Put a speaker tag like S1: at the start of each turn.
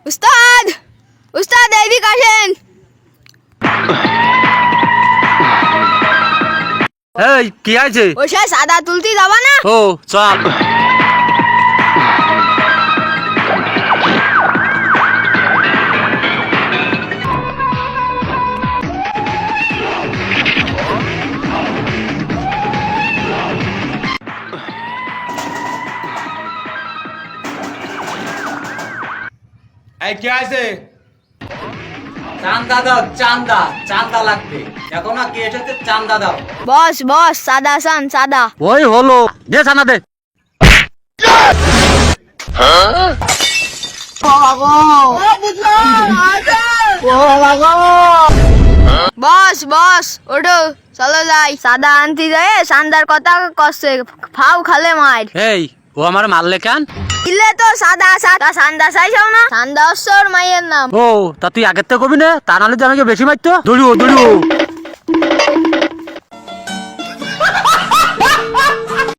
S1: উস্তাদ উস্তাদ এদিকে আসেন।
S2: এই কি আছে?
S1: ওই সে সাদা তুলতে যাবা না?
S2: ও চল।
S3: এই কে আছে?
S4: চান্দা দাও, চান্দা চান্দা লাগবে। দেখো না কে এসেছে, চান্দা দাও।
S1: বস বস সাদা সান সাদা।
S2: ওই হলো, দে ছানা দে।
S1: বস বস ওঠো চলো যাই। সাদা আনতে যায় সান্দার কথা কষছে ফাউ খালে মার।
S2: এই ও আমার মারলে কেন?
S1: ইলে তো সাদা সাদা সান্দা চাইছাও না? সান্দা হচ্ছে ওর মাইয়ের নাম।
S2: ও তা তুই আগের থেকে কবি না, তা নাহলে তো আমাকে বেশি মারতো। দৌড়িও দৌড়িও।